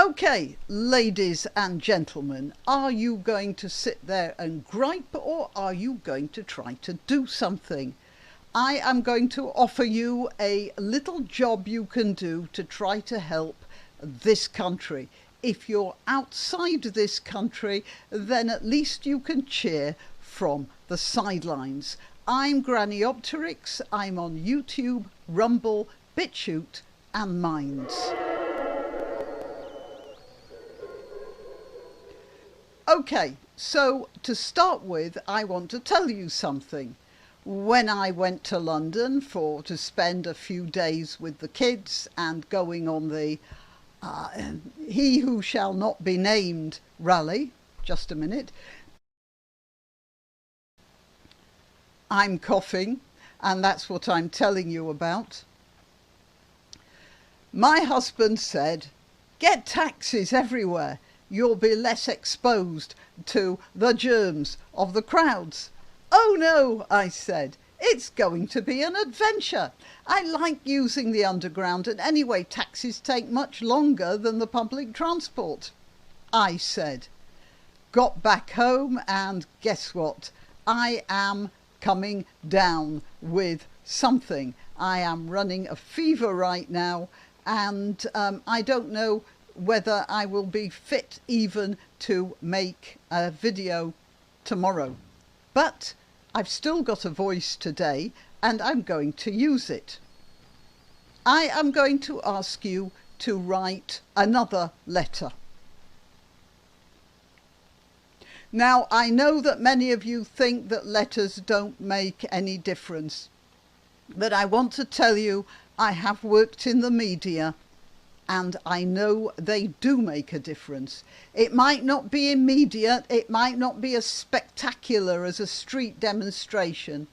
Okay, ladies and gentlemen, are you going to sit there and gripe, or are you going to try to do something? I am going to offer you a little job you can do to try to help this country. If you're outside this country, then at least you can cheer from the sidelines. I'm Granniopteryx. I'm on YouTube, Rumble, BitChute and Minds. Okay, so to start with, I want to tell you something. When I went to London to spend a few days with the kids and going on the He Who Shall Not Be Named rally, just a minute, I'm coughing, and that's what I'm telling you about. My husband said, "Get taxis everywhere. You'll be less exposed to the germs of the crowds." "Oh no," I said, "it's going to be an adventure. I like using the underground, and anyway, taxis take much longer than the public transport," I said. Got back home, and guess what? I am coming down with something. I am running a fever right now, and I don't know whether I will be fit even to make a video tomorrow. But I've still got a voice today, and I'm going to use it. I am going to ask you to write another letter. Now, I know that many of you think that letters don't make any difference, but I want to tell you I have worked in the media, and I know they do make a difference. It might not be immediate, it might not be as spectacular as a street demonstration,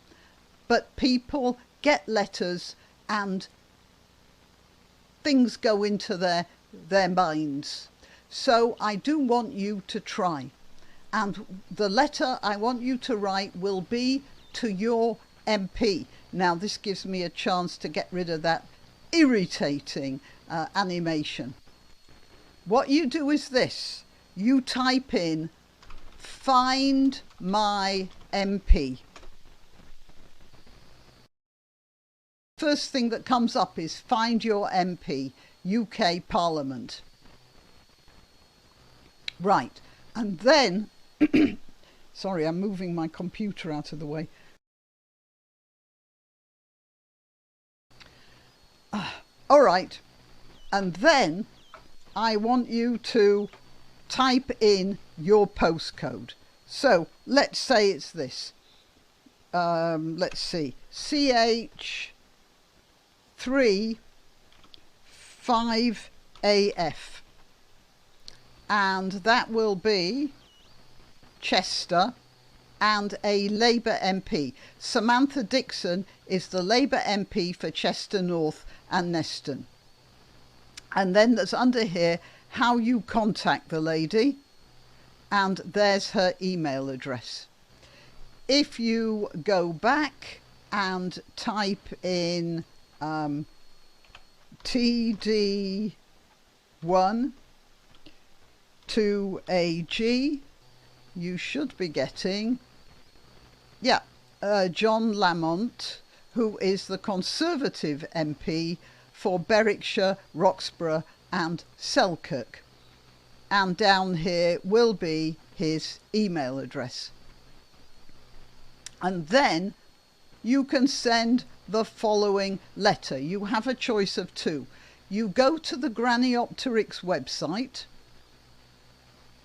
but people get letters and things go into their minds. So I do want you to try. And the letter I want you to write will be to your MP. Now, this gives me a chance to get rid of that irritating animation. What you do is this: you type in "find my MP." First thing that comes up is "find your MP, UK Parliament." Right, and then sorry, I'm moving my computer out of the way. All right. And then I want you to type in your postcode. So let's say it's this. Let's see. CH3 5AF. And that will be Chester and a Labour MP. Samantha Dixon is the Labour MP for Chester North and Neston. And then there's under here how you contact the lady, and there's her email address. If you go back and type in TD1 2AG, you should be getting, John Lamont, who is the Conservative MP for Berwickshire, Roxburgh and Selkirk. And down here will be his email address. And then you can send the following letter. You have a choice of two. You go to the Granniopteryx website.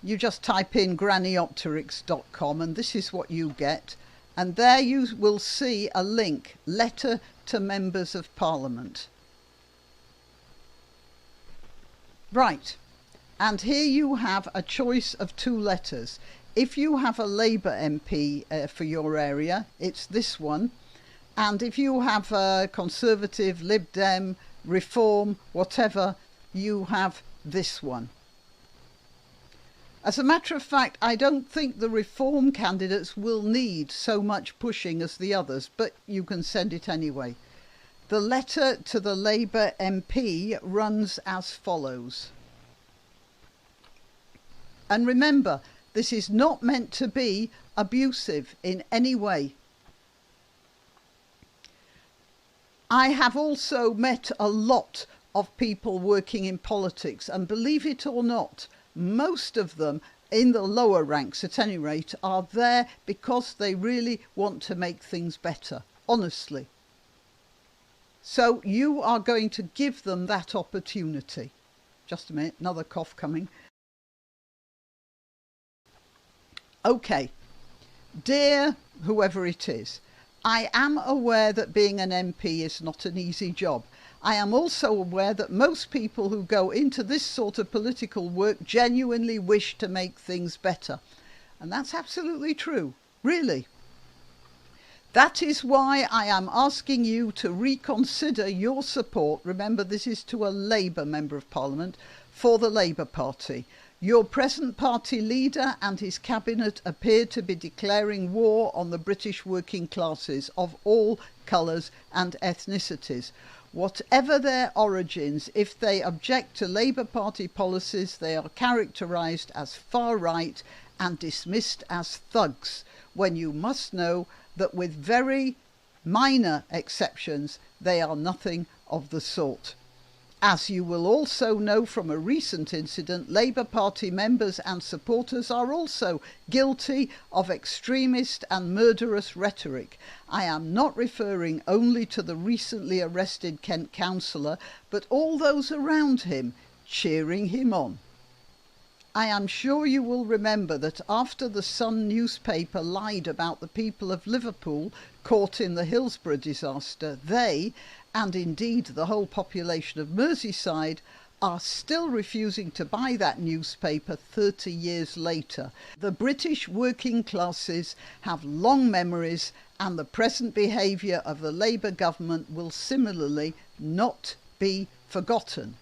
You just type in granniopteryx.com, and this is what you get. And there you will see a link, Letter to Members of Parliament. Right, and here you have a choice of two letters. If you have a Labour MP for your area, it's this one. And if you have a Conservative, Lib Dem, Reform, whatever, you have this one. As a matter of fact, I don't think the Reform candidates will need so much pushing as the others, but you can send it anyway. The letter to the Labour MP runs as follows. And remember, this is not meant to be abusive in any way. I have also met a lot of people working in politics, and believe it or not, most of them in the lower ranks at any rate are there because they really want to make things better, honestly. So you are going to give them that opportunity. Just a minute, another cough coming. Okay, dear whoever it is, I am aware that being an MP is not an easy job. I am also aware that most people who go into this sort of political work genuinely wish to make things better. And that's absolutely true, really. That is why I am asking you to reconsider your support. Remember, this is to a Labour Member of Parliament for the Labour Party. Your present party leader and his cabinet appear to be declaring war on the British working classes of all colours and ethnicities. Whatever their origins, if they object to Labour Party policies, they are characterised as far right and dismissed as thugs, when you must know that with very minor exceptions, they are nothing of the sort. As you will also know from a recent incident, Labour Party members and supporters are also guilty of extremist and murderous rhetoric. I am not referring only to the recently arrested Kent councillor, but all those around him, cheering him on. I am sure you will remember that after the Sun newspaper lied about the people of Liverpool caught in the Hillsborough disaster, they, and indeed the whole population of Merseyside, are still refusing to buy that newspaper 30 years later. The British working classes have long memories, and the present behaviour of the Labour government will similarly not be forgotten.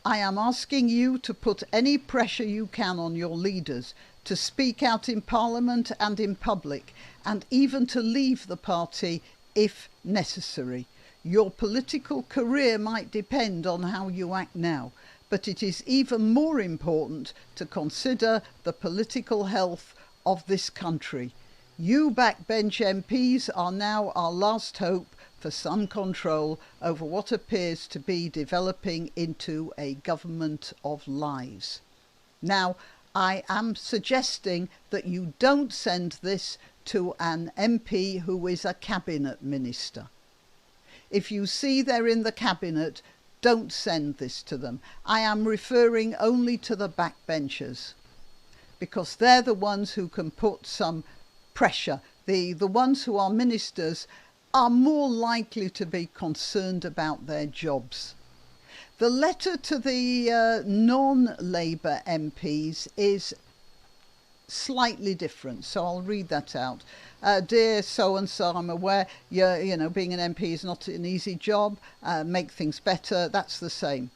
I am asking you to put any pressure you can on your leaders to speak out in Parliament and in public, and even to leave the party if necessary. Your political career might depend on how you act now, but it is even more important to consider the political health of this country. You backbench MPs are now our last hope for some control over what appears to be developing into a government of lies. Now, I am suggesting that you don't send this to an MP who is a cabinet minister. If you see they're in the cabinet, don't send this to them. I am referring only to the backbenchers, because they're the ones who can put some pressure. The ones who are ministers are more likely to be concerned about their jobs. The letter to the non-Labour MPs is slightly different, so I'll read that out. Dear so-and-so, I'm aware being an MP is not an easy job. Make things better, that's the same.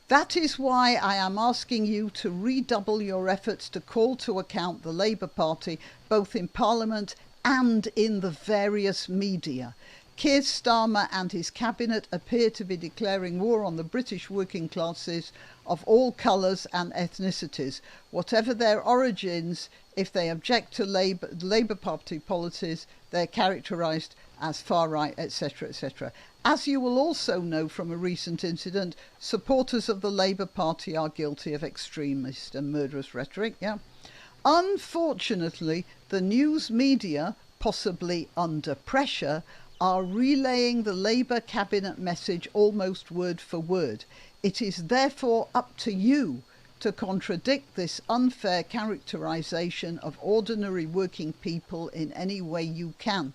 That is why I am asking you to redouble your efforts to call to account the Labour Party, both in Parliament and in the various media. Keir Starmer and his cabinet appear to be declaring war on the British working classes of all colours and ethnicities. Whatever their origins, if they object to Labour Party policies, they're characterised as far right, etc., etc. As you will also know from a recent incident, supporters of the Labour Party are guilty of extremist and murderous rhetoric. Yeah. Unfortunately, the news media, possibly under pressure, are relaying the Labour cabinet message almost word for word. It is therefore up to you to contradict this unfair characterisation of ordinary working people in any way you can.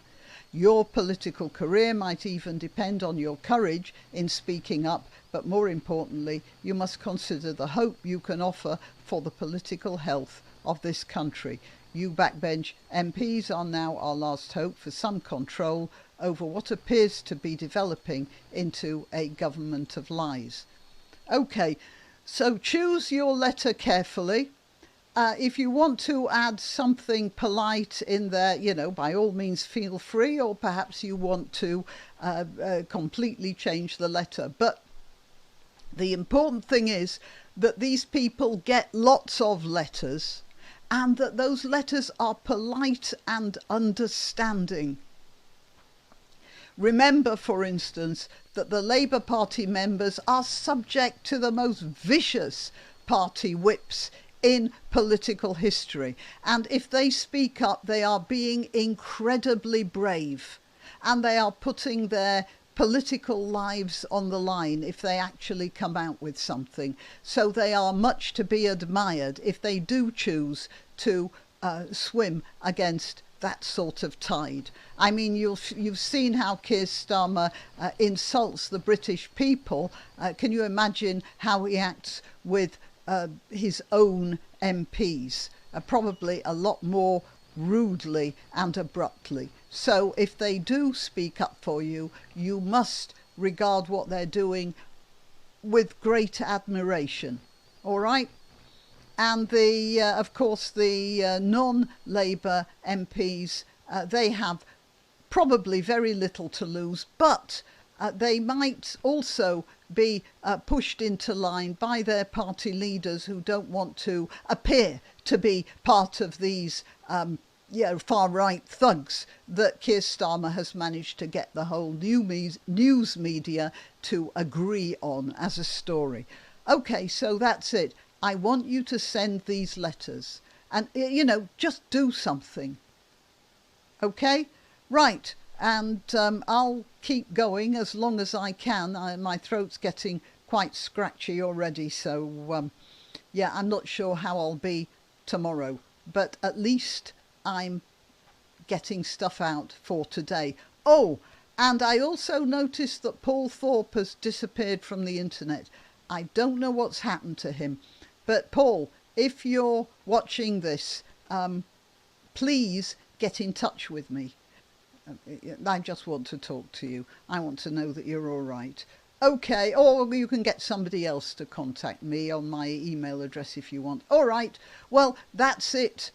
Your political career might even depend on your courage in speaking up, but more importantly, you must consider the hope you can offer for the political health of this country. You backbench MPs are now our last hope for some control over what appears to be developing into a government of lies. Okay, so choose your letter carefully. If you want to add something polite in there, by all means feel free, or perhaps you want to completely change the letter. But The important thing is that these people get lots of letters, and that those letters are polite and understanding. Remember, for instance, that the Labour Party members are subject to the most vicious party whips in political history. And if they speak up, they are being incredibly brave, and they are putting their political lives on the line if they actually come out with something. So they are much to be admired if they do choose to swim against that sort of tide. I mean, you've seen how Keir Starmer insults the British people. Can you imagine how he acts with his own MPs? Probably a lot more rudely and abruptly. So if they do speak up for you, you must regard what they're doing with great admiration. All right? And of course, the non-Labour MPs, they have probably very little to lose, but they might also be pushed into line by their party leaders who don't want to appear to be part of these far-right thugs that Keir Starmer has managed to get the whole news media to agree on as a story. Okay, so that's it. I want you to send these letters and, just do something. Okay? Right. And I'll keep going as long as I can. My throat's getting quite scratchy already. So, I'm not sure how I'll be tomorrow. But at least I'm getting stuff out for today. Oh, and I also noticed that Paul Thorpe has disappeared from the internet. I don't know what's happened to him. But Paul, if you're watching this, please get in touch with me. I just want to talk to you. I want to know that you're all right. Okay, or you can get somebody else to contact me on my email address if you want. All right, well, that's it,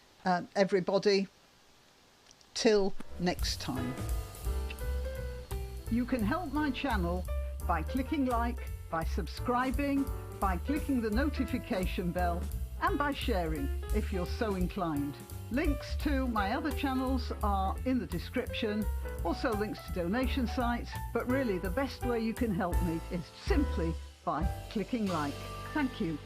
everybody. Till next time. You can help my channel by clicking like, by subscribing, by clicking the notification bell, and by sharing if you're so inclined. Links to my other channels are in the description, also links to donation sites, but really the best way you can help me is simply by clicking like. Thank you.